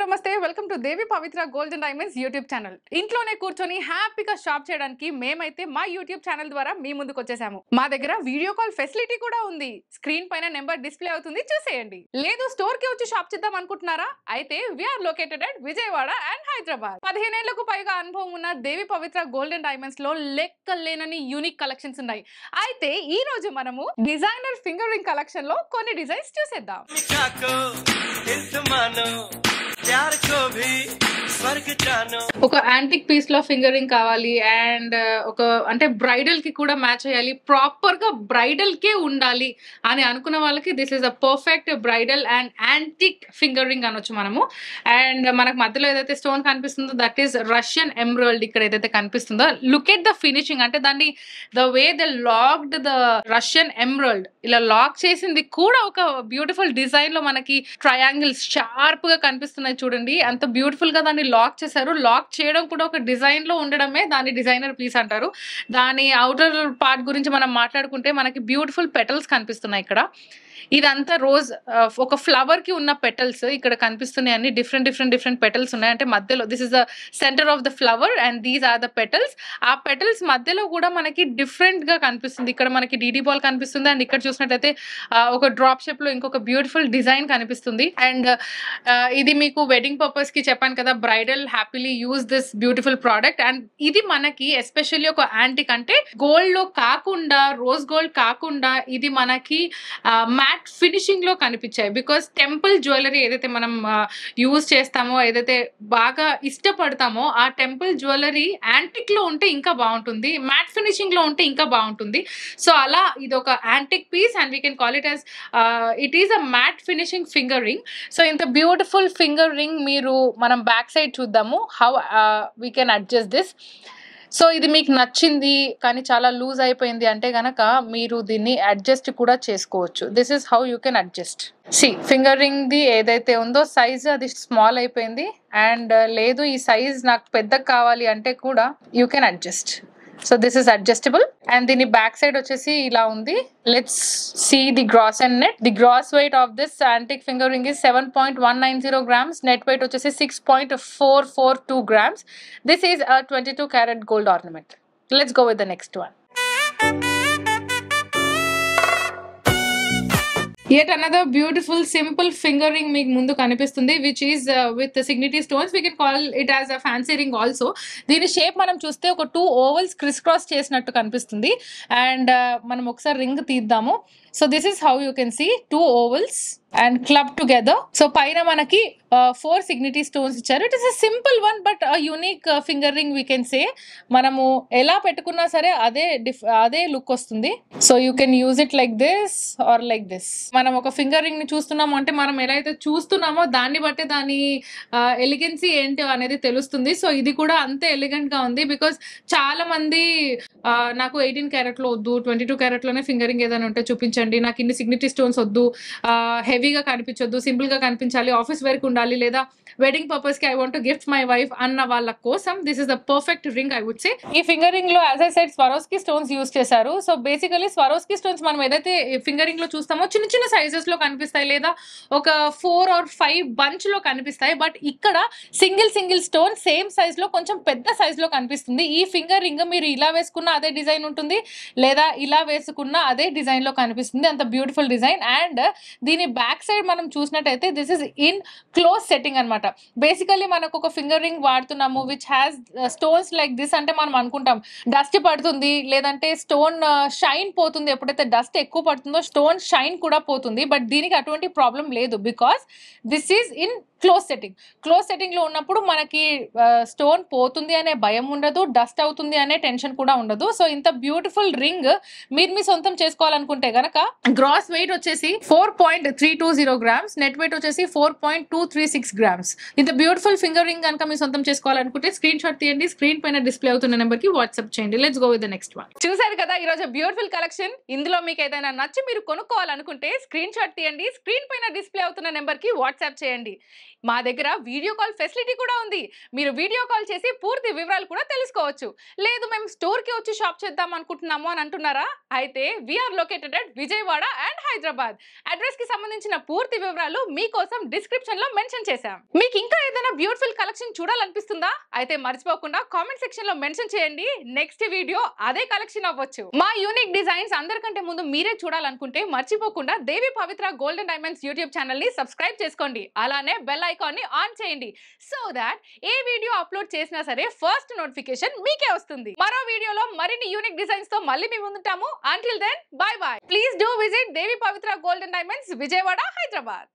నమస్తే welcome to Devi Pavitra gold and diamonds YouTube channel. ఇంట్లోనే కూర్చొని హ్యాపీగా షాప్ చేయడానికి మేమైతే మా యూట్యూబ్ ఛానల్ ద్వారా మీ ముందుకు వచ్చేసాము. మా దగ్గర వీడియో కాల్ ఫెసిలిటీ కూడా ఉంది. స్క్రీన్ పైన నెంబర్ డిస్ప్లే అవుతుంది, చూసేయండి. లేదు స్టోర్ కి వచ్చి షాప్ చేద్దాం అనుకుంటున్నారా? అయితే we are located at Vijayawada and Hyderabad. 15 ఏళ్లకు పైగా అనుభవం ఉన్న Devi Pavitra gold and diamonds లో లెక్కలేనని యూనిక్ కలెక్షన్స్ ఉన్నాయి. అయితే ఈ రోజు మనము డిజైనర్ ఫింగర్ రింగ్ కలెక్షన్ లో కొన్ని డిజైన్స్ చూసేద్దాం. ఒక యాంటిక్ పీస్ లో ఫింగర్ రింగ్ కావాలి అండ్ ఒక అంటే బ్రైడల్ కి కూడా మ్యాచ్ అయ్యాలి, ప్రాపర్ గా బ్రైడల్ కే ఉండాలి అని అనుకున్న వాళ్ళకి this is a perfect bridal and antique finger ring అనొచ్చు మనము. అండ్ మనకు మధ్యలో ఏదైతే స్టోన్ కనిపిస్తుందో దట్ ఈస్ రష్యన్ ఎమరాల్డ్. ఇక్కడ ఏదైతే కనిపిస్తుందో లుక్ ఎట్ ద ఫినిషింగ్, అంటే దాన్ని the way the locked the Russian emerald ఇలా లాక్ చేసింది కూడా ఒక బ్యూటిఫుల్ డిజైన్ లో మనకి ట్రయాంగిల్స్ షార్ప్ గా కనిపిస్తున్నాయి. చూడండి అంత బ్యూటిఫుల్ గా దాన్ని లాక్ చేశారు. లాక్ చేయడం కూడా ఒక డిజైన్ లో ఉండడమే దాన్ని డిజైనర్ పీస్ అంటారు. దాని అవుటర్ పార్ట్ గురించి మనం మాట్లాడుకుంటే మనకి బ్యూటిఫుల్ పెటల్స్ కనిపిస్తున్నాయి. ఇక్కడ ఇదంతా రోజ్ ఒక ఫ్లవర్ కి ఉన్న పెటల్స్ ఇక్కడ కనిపిస్తున్నాయి. అన్ని డిఫరెంట్ పెటల్స్ ఉన్నాయి. అంటే మధ్యలో this is the centre of the flower and these are the petals. ఆ పెటల్స్ మధ్యలో కూడా మనకి డిఫరెంట్ గా కనిపిస్తుంది. ఇక్కడ మనకి డీడీ బాల్ కనిపిస్తుంది అండ్ ఇక్కడ చూసినట్టయితే ఒక డ్రాప్ షేప్ లో ఇంకొక బ్యూటిఫుల్ డిజైన్ కనిపిస్తుంది. అండ్ ఇది మీకు వెడ్డింగ్ పర్పస్ కి చెప్పాను కదా, bridal happily use this beautiful product. And ఇది మనకి ఎస్పెషల్లీ ఒక యాంటిక్ అంటే గోల్డ్ లో కాకుండా, రోజ్ గోల్డ్ కాకుండా ఇది మనకి మ్యాట్ ఫినిషింగ్ లో కనిపించాయి. బికాస్ టెంపుల్ జ్యువెలరీ ఏదైతే మనం యూజ్ చేస్తామో, ఏదైతే బాగా ఇష్టపడతామో ఆ టెంపుల్ జ్యువెలరీ యాంటిక్ లో ఉంటే ఇంకా బాగుంటుంది, మ్యాట్ ఫినిషింగ్ లో ఉంటే ఇంకా బాగుంటుంది. సో అలా ఇది ఒక antique piece and we can call it as it is a matte finishing finger ring. So ఇంత బ్యూటిఫుల్ ఫింగర్ రింగ్ మీరు మనం బ్యాక్ సైడ్ చూద్దాము how we can adjust this. So ఇది మీకు నచ్చింది కానీ చాలా లూజ్ అయిపోయింది అంటే గనక మీరు దీన్ని అడ్జస్ట్ కూడా చేసుకోవచ్చు. This is how you can adjust. See finger ring the ఏదైతే ఉందో సైజ్ అది స్మాల్ అయిపోయింది అండ్ లేదు ఈ సైజ్ నాకు పెద్దగా కావాలి అంటే కూడా you can adjust. So this is adjustable and దీని బ్యాక్ సైడ్ వచ్చేసి ఇలా ఉంది. Let's see the gross and net. The gross weight of this antique finger ring is 7.190 grams. Net weight వచ్చేసి 6.442 grams. This is a 22 karat gold ornament. Let's go with the next one. Yet another beautiful simple finger ring మీకు ముందు కనిపిస్తుంది which is with signety stones. We can call it as a fancy ring also. దీని shape మనం చూస్తే ఒక 2 ovals criss cross చేసినట్టు కనిపిస్తుంది and మనం ఒకసారి రింగ్ తీద్దాము. So this is how you can see 2 ovals and club together. So పైన మనకి 4 signety stones ఇచ్చారు. It is a simple one but unique finger ring we can say. మనము ఎలా పెట్టుకున్నా సరే అదే లుక్ వస్తుంది. So you can use it like this or like this. మనం ఒక ఫింగర్ రింగ్ ని చూస్తున్నాము అంటే మనం ఎలా అయితే చూస్తున్నామో దాన్ని బట్టి దాని ఎలిగెన్సీ ఏంటి అనేది తెలుస్తుంది. సో ఇది కూడా అంతే ఎలిగెంట్ గా ఉంది. బికాస్ చాలా మంది నాకు 18 క్యారెట్ లో వద్దు, 22 క్యారెట్ లోనే ఫింగర్ రింగ్ ఏదైనా ఉంటే చూపించండి, నాకు ఇన్ని సిగ్నిటీ స్టోన్స్ వద్దు, హెవీగా కనిపించొద్దు, సింపుల్ గా కనిపించాలి, ఆఫీస్ వర్క్ ఉండాలి, లేదా వెడ్డింగ్ పర్పస్ కి I want to gift my wife అన్న వాళ్ళ కోసం this is the perfect ring I would say. ఈ ఫింగర్ రింగ్ లో as I said Swarovski stones use చేశారు. సో బేసికలీ స్వరోస్కీ స్టోన్స్ మనం ఏదైతే ఫింగర్ రింగ్ లో చూస్తామో చిన్న చిన్న సైజెస్ లో కనిపిస్తాయి, లేదా ఒక 4 or 5 బంచ్ లో కనిపిస్తాయి. బట్ ఇక్కడ సింగిల్ స్టోన్ సేమ్ సైజ్ లో కొంచెం పెద్ద సైజ్ లో కనిపిస్తుంది. ఈ ఫింగర్ రింగ్ మీరు ఇలా వేసుకున్న అదే డిజైన్ ఉంటుంది, లేదా ఇలా వేసుకున్న అదే డిజైన్ లో కనిపిస్తుంది. అంత బ్యూటిఫుల్ డిజైన్. అండ్ దీని బ్యాక్ సైడ్ మనం చూసినట్టయితే this is in close setting అనమాట. బేసికలీ మనకు ఒక ఫింగర్ రింగ్ వాడుతున్నాము which has stones like this అంటే మనం అనుకుంటాం డస్ట్ పడుతుంది, లేదంటే స్టోన్ షైన్ పోతుంది. ఎప్పుడైతే డస్ట్ ఎక్కువ పడుతుందో స్టోన్ షైన్ కూడా పోతుంది. బట్ దీనికి అటువంటి ప్రాబ్లం లేదు because this is in close setting లో ఉన్నప్పుడు మనకి స్టోన్ పోతుంది అనే భయం ఉండదు, డస్ట్ అవుతుంది అనే టెన్షన్ కూడా ఉండదు. సో ఇంత బ్యూటిఫుల్ రింగ్ మీరు మీ సొంతం చేసుకోవాలనుకుంటే గనక గ్రాస్ వెయిట్ వచ్చేసి 4.320 grams, నెట్ వెయిట్ వచ్చేసి 4.236 grams. ఇంత బ్యూటిఫుల్ ఫింగర్ రింగ్ కనుక మీ సొంతం చేసుకోవాలనుకుంటే స్క్రీన్ షాట్ తీయండి, స్క్రీన్ పైన డిస్ప్లే అవుతున్న నెంబర్ కి వాట్సాప్ చేయండి. Let's go with the next one. చూసారు కదా ఈ రోజు బ్యూటిఫుల్ కలెక్షన్. ఇందులో మీకు ఏదైనా నచ్చి మీరు కొనుక్కోవాలనుకుంటే స్క్రీన్ షాట్ తీయండి, స్క్రీన్ పైన డిస్ప్లే అవుతున్న నెంబర్ కి వాట్సాప్ చేయండి. మా దగ్గర వీడియో కాల్ ఫెసిలిటీ కూడా ఉంది. మీరు వీడియో కాల్ చేసి పూర్తి వివరాలు కూడా తెలుసుకోవచ్చు. లేదు మేము స్టోర్ కి వచ్చి షాప్ చేద్దాం అనుకుంటున్నాము అని అంటున్నారా? అయితే we are located at Vijayawada and Hyderabad. Address కి సంబంధించిన పూర్తి వివరాలు మీకోసం డిస్క్రిప్షన్ లో మెన్షన్ చేశాం. మీకు ఇంకా ఏదైనా బ్యూటిఫుల్ కలెక్షన్ చూడాలనిపిస్తుందా? అయితే మర్చిపోకుండా కామెంట్ సెక్షన్ లో మెన్షన్ చేయండి. నెక్స్ట్ వీడియో అదే కలెక్షన్ అవ్వచ్చు. మా యూనిక్ డిజైన్స్ అందరికంటే ముందు మీరే చూడాలనుకుంటే మర్చిపోకుండా దేవి Pavitra golden diamonds YouTube channel ని సబ్స్క్రైబ్ చేసుకోండి. అలానే బెల్ ఐకాన్ ని ఆన్ చేయండి. So that A video upload చేసినా సరే ఫస్ట్ నోటిఫికేషన్ మీకే వస్తుంది. మరో వీడియోలో మరిన్ని యూనిక్ డిజైన్స్ తో మళ్ళీ మేము ముందుంటాము. Until then bye bye. Please do visit Devi Pavitra golden diamonds Vijayawada, Hyderabad.